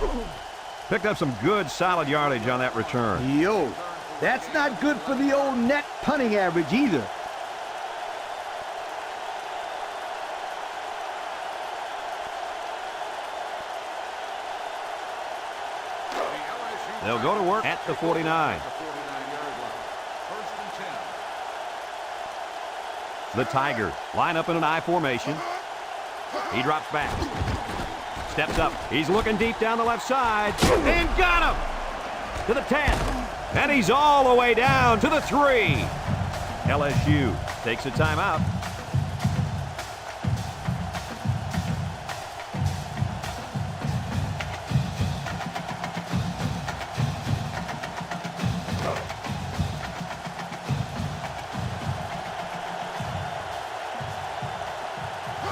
Speaker 1: Picked up some good, solid yardage on that return.
Speaker 6: Yo, that's not good for the old net punting average either.
Speaker 1: They'll go to work at the 49. The Tigers line up in an I formation. He drops back. Steps up. He's looking deep down the left side. And got him! To the 10. And he's all the way down to the 3. LSU takes a timeout.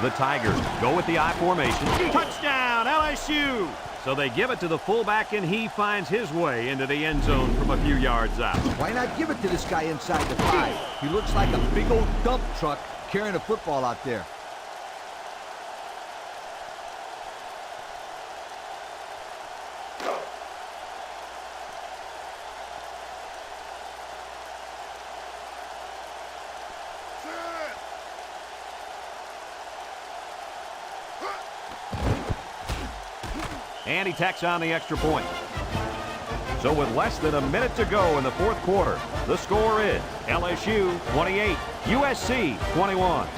Speaker 1: The Tigers go with the I formation. Touchdown, LSU! So they give it to the fullback, and he finds his way into the end zone from a few yards out.
Speaker 3: Why not give it to this guy inside the 5? He looks like a big old dump truck carrying a football out there.
Speaker 1: And he tacks on the extra point. So with less than a minute to go in the 4th quarter, the score is LSU 28, USC 21.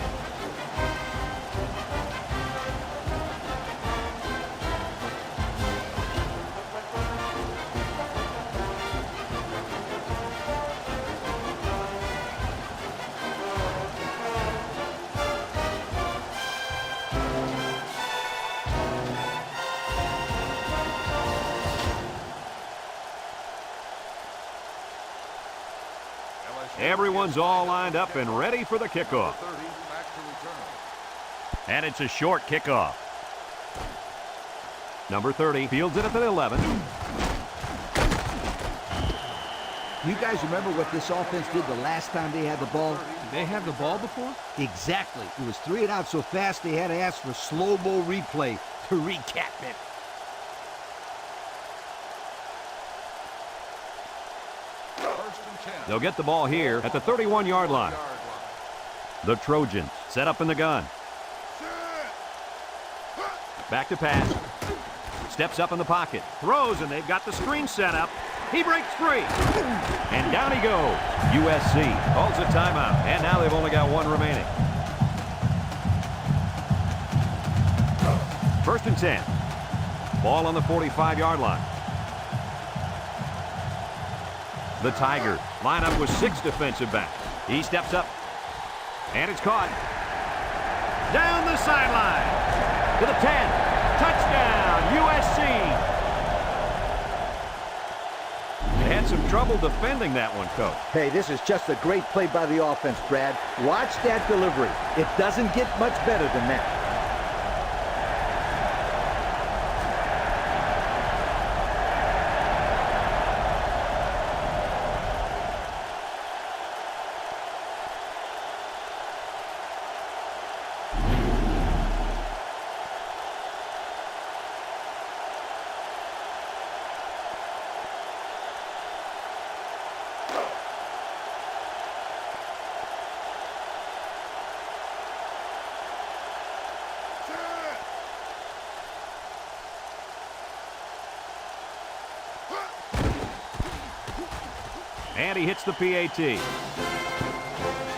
Speaker 1: Everyone's all lined up and ready for the kickoff.
Speaker 4: 30 back to return.
Speaker 1: And it's a short kickoff. Number 30 fields it at the 11.
Speaker 3: You guys remember what this offense did the last time they had the ball?
Speaker 2: Did they have the ball before?
Speaker 3: Exactly. It was 3 and out so fast they had to ask for slow-mo replay to recap it.
Speaker 4: First and 10.
Speaker 1: They'll get the ball here at the 31-yard line. The Trojans set up in the gun. Back to pass. Steps up in the pocket. Throws, and they've got the screen set up. He breaks free. And down he goes. USC calls a timeout. And now they've only got one remaining. First and 10. Ball on the 45-yard line. The Tigers line up with 6 defensive backs. He steps up. And it's caught. Down the sideline. To the 10. Touchdown, USC. They had some trouble defending that one, Coach.
Speaker 6: Hey, this is just a great play by the offense, Brad. Watch that delivery. It doesn't get much better than that.
Speaker 1: And he hits the PAT.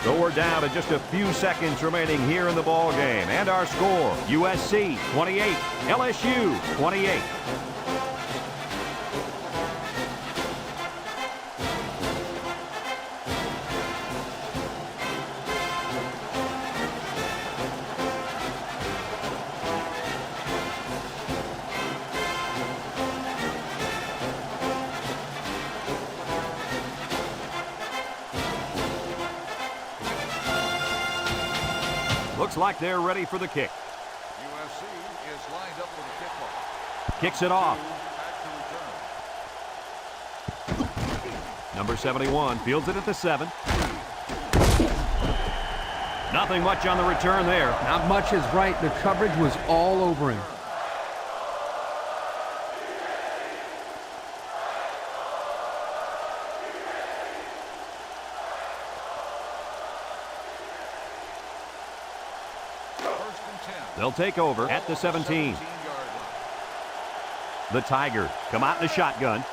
Speaker 1: So we're down to just a few seconds remaining here in the ball game. And our score, USC 28, LSU 28. Looks like they're ready for the kick.
Speaker 4: USC is lined up for the kickoff.
Speaker 1: Kicks it off.
Speaker 4: Back to return.
Speaker 1: Number 71 fields it at the 7. Nothing much on the return there.
Speaker 2: Not much is right. The coverage was all over him.
Speaker 4: First and 10.
Speaker 1: They'll take over at the 17. The Tigers come out in the shotgun.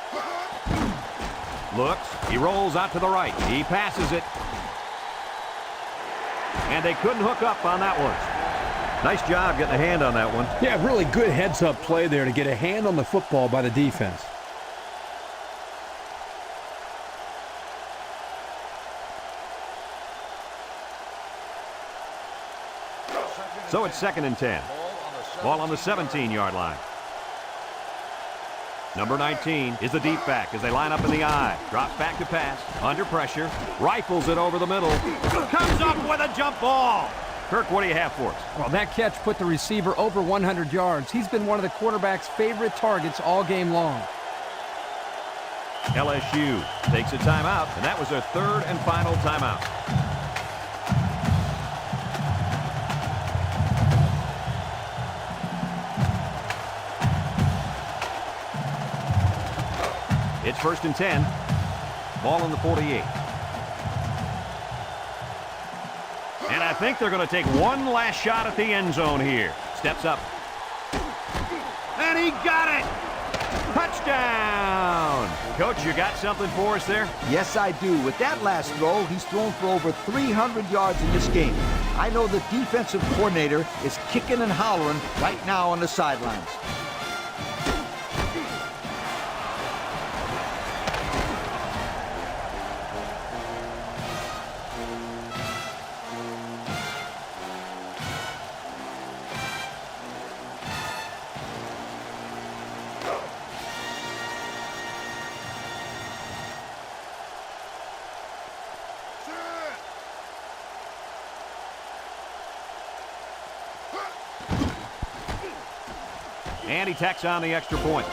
Speaker 1: Looks. He rolls out to the right. He passes it. And they couldn't hook up on that one. Nice job getting a hand on that one.
Speaker 2: Yeah, really good heads-up play there to get a hand on the football by the defense.
Speaker 1: So it's 2nd and 10. Ball on the 17-yard line. Number 19 is the deep back as they line up in the I. Drops back to pass. Under pressure. Rifles it over the middle. Comes up with a jump ball. Kirk, what do you have for us?
Speaker 2: Well, that catch put the receiver over 100 yards. He's been one of the quarterback's favorite targets all game long.
Speaker 1: LSU takes a timeout, and that was their 3rd and final timeout. It's 1st and 10. Ball on the 48. And I think they're going to take one last shot at the end zone here. Steps up. And he got it! Touchdown! Coach, you got something for us there?
Speaker 3: Yes, I do. With that last throw, he's thrown for over 300 yards in this game. I know the defensive coordinator is kicking and hollering right now on the sidelines.
Speaker 1: And he tacks on the extra point.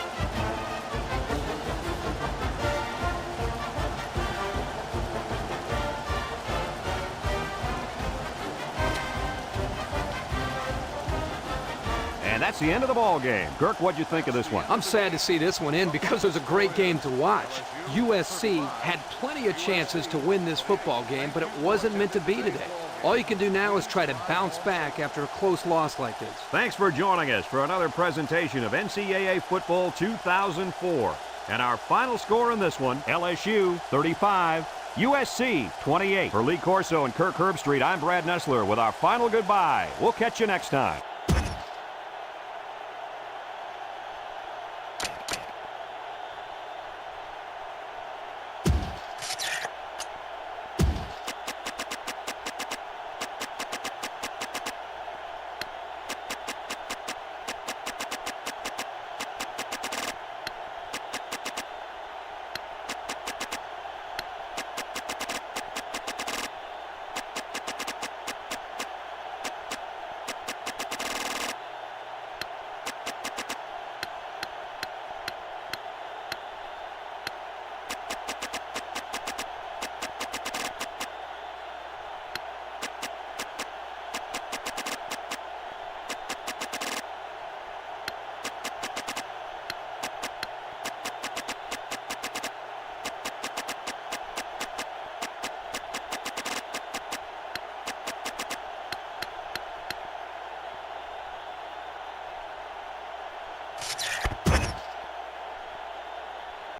Speaker 1: And that's the end of the ball game. Kirk, what'd you think of this one?
Speaker 2: I'm sad to see this one end because it was a great game to watch. USC had plenty of chances to win this football game, but it wasn't meant to be today. All you can do now is try to bounce back after a close loss like this.
Speaker 1: Thanks for joining us for another presentation of NCAA Football 2004. And our final score in this one, LSU 35, USC 28. For Lee Corso and Kirk Herbstreit, I'm Brad Nessler with our final goodbye. We'll catch you next time.